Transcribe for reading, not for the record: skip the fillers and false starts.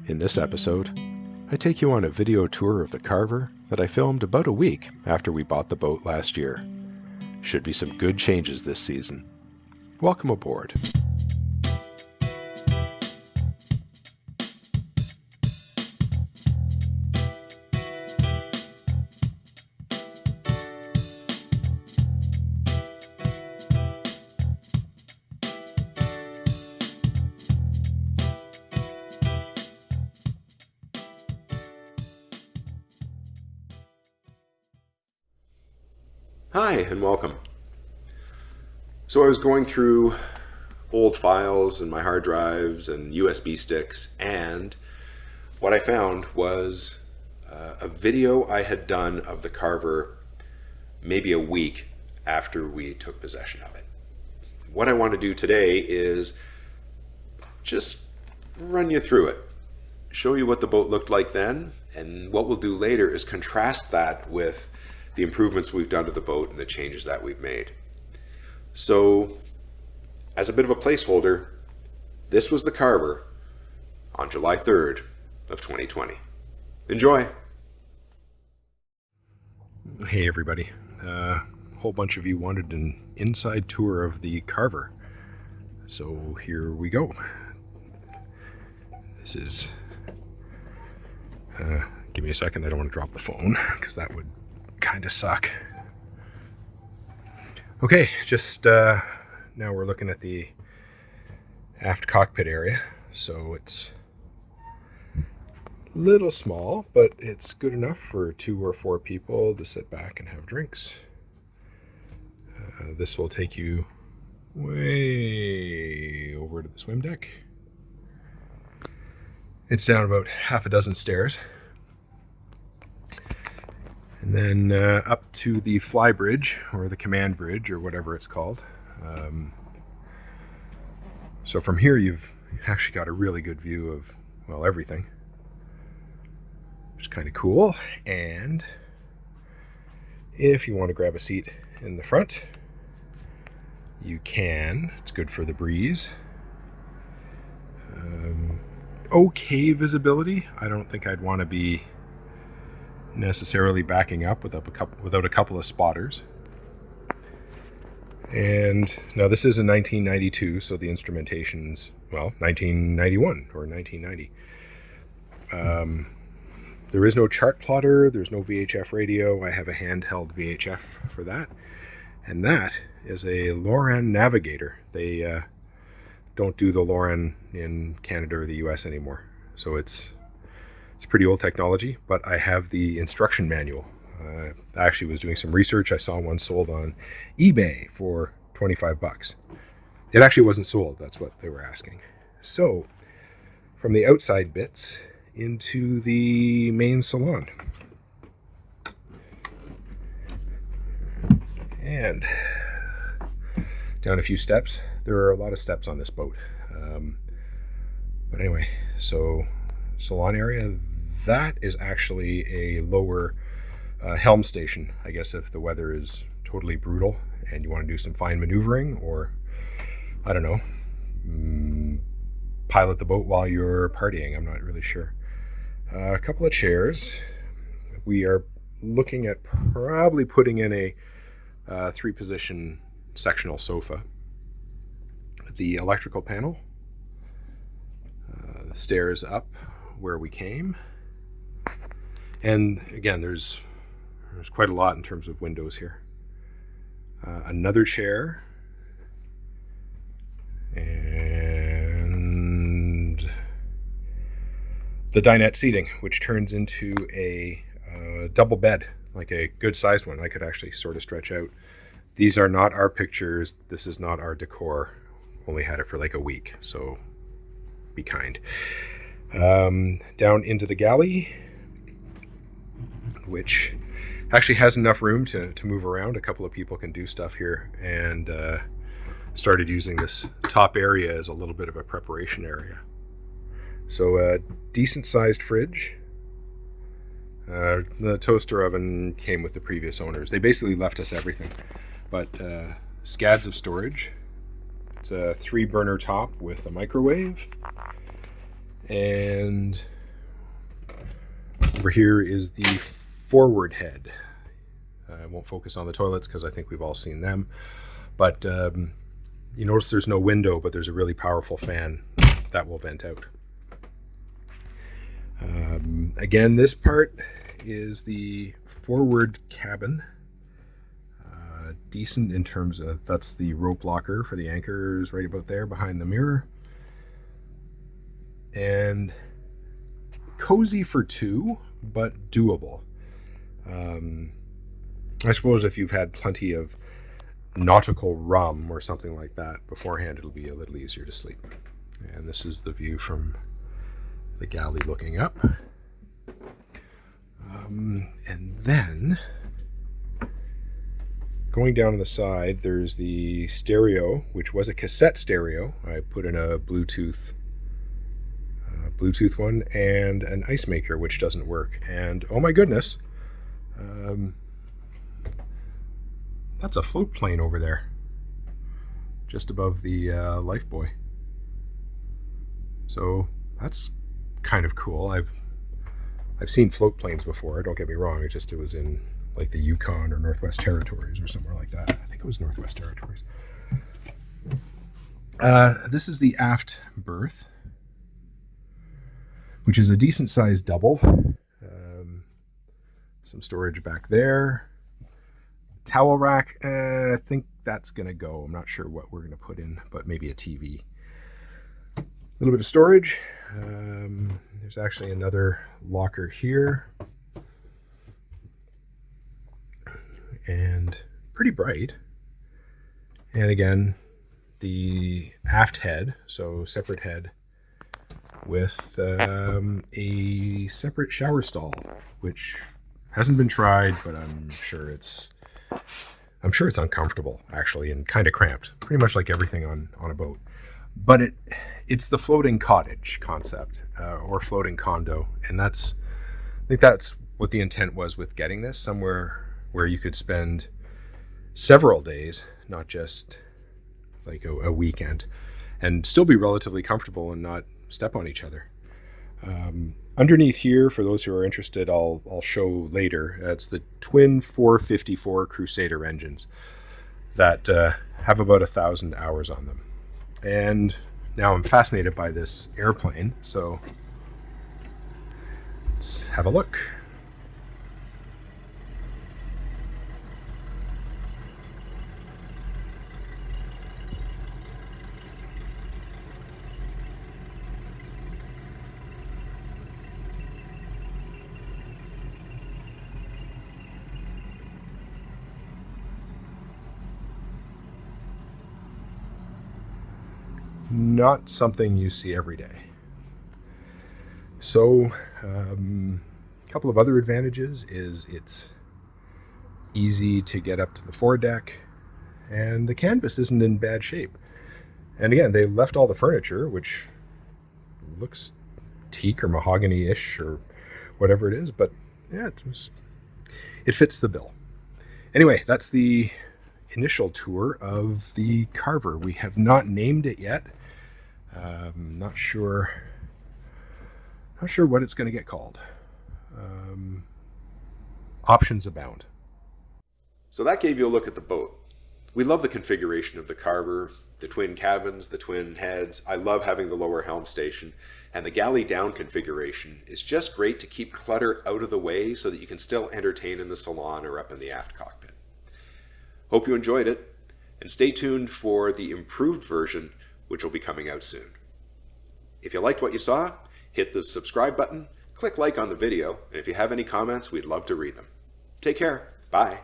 In this episode, I take you on a video tour of the Carver that I filmed about a week after we bought the boat last year. Should be some good changes this season. Welcome aboard. Hi, and welcome. So I was going through old files and my hard drives and USB sticks, and what I found was a video I had done of the Carver maybe a week after we took possession of it. What I want to do today is just run you through it, show you what the boat looked like then, and what we'll do later is contrast that with the improvements we've done to the boat and the changes that we've made. So, as a bit of a placeholder, this was the Carver on July 3rd of 2020. Enjoy! Hey everybody. A whole bunch of you wanted an inside tour of the Carver. So here we go. This is... give me a second, I don't want to drop the phone, because that would kind of suck. Okay, just now we're looking at the aft cockpit area. So it's a little small, but it's good enough for 2 or 4 people to sit back and have drinks. This will take you way over to the swim deck. It's down about half a dozen stairs. And then up to the fly bridge, or the command bridge, or whatever it's called. So from here you've actually got a really good view of, well, everything. Which is kind of cool. And if you want to grab a seat in the front, you can. It's good for the breeze. Okay visibility. I don't think I'd want to be necessarily backing up without a couple of spotters. And now this is in 1992, so the instrumentation's, well, 1991 or 1990. There is no chart plotter, there's no VHF radio. I have a handheld VHF for that, and that is a Loran Navigator. They don't do the Loran in Canada or the US anymore, so it's pretty old technology, but I have the instruction manual. I actually was doing some research. I saw one sold on eBay for 25 bucks. It actually wasn't sold, that's what they were asking. So, from the outside bits into the main salon. And down a few steps. There are a lot of steps on this boat. But anyway, so salon area, that is actually a lower helm station. I guess if the weather is totally brutal and you want to do some fine maneuvering, or I don't know, pilot the boat while you're partying, I'm not really sure. A couple of chairs. We are looking at probably putting in a 3-position sectional sofa. The electrical panel, the stairs up where we came, and again there's quite a lot in terms of windows here. Another chair, and the dinette seating, which turns into a double bed, like a good sized one. I could actually sort of stretch out. These are not our pictures, this is not our decor. Only had it for like a week, so be kind. Down into the galley, which actually has enough room to move around. A couple of people can do stuff here, and started using this top area as a little bit of a preparation area. So a decent sized fridge. The toaster oven came with the previous owners. They basically left us everything, but scads of storage. It's a 3-burner top with a microwave, and Over here is the forward head. I won't focus on the toilets because I think we've all seen them. But you notice there's no window, but there's a really powerful fan that will vent out. Again, this part is the forward cabin. Decent in terms of, that's the rope locker for the anchors right about there behind the mirror. And cozy for two, but doable. I suppose if you've had plenty of nautical rum or something like that beforehand, it'll be a little easier to sleep. And this is the view from the galley looking up. And then going down on the side, there's the stereo, which was a cassette stereo. I put in a Bluetooth one, and an ice maker, which doesn't work. And oh my goodness, that's a float plane over there, just above the Lifebuoy. So that's kind of cool. I've seen float planes before. Don't get me wrong. It was in like the Yukon or Northwest Territories or somewhere like that. I think it was Northwest Territories. This is the aft berth, which is a decent sized double. Some storage back there. Towel rack, I think that's going to go. I'm not sure what we're going to put in, but maybe a TV. A little bit of storage. There's actually another locker here. And pretty bright. And again, the aft head, so separate head with a separate shower stall, which hasn't been tried, but I'm sure it's uncomfortable actually, and kind of cramped, pretty much like everything on a boat. But it's the floating cottage concept, or floating condo, and I think that's what the intent was with getting this, somewhere where you could spend several days, not just like a weekend, and still be relatively comfortable and not step on each other. Underneath here, for those who are interested, I'll show later. It's the twin 454 Crusader engines that have about 1,000 hours on them. And now I'm fascinated by this airplane, so let's have a look. Not something you see every day. So a couple of other advantages is it's easy to get up to the foredeck, and the canvas isn't in bad shape. And again, they left all the furniture, which looks teak or mahogany-ish or whatever it is, but yeah, it fits the bill. Anyway, that's the initial tour of the Carver. We have not named it yet. Not sure what it's going to get called. Options abound. So that gave you a look at the boat. We love the configuration of the Carver, the twin cabins, the twin heads. I love having the lower helm station, and the galley down configuration is just great to keep clutter out of the way so that you can still entertain in the salon or up in the aft cockpit. Hope you enjoyed it, and stay tuned for the improved version, which will be coming out soon. If you liked what you saw, hit the subscribe button, click like on the video, and if you have any comments, we'd love to read them. Take care. Bye.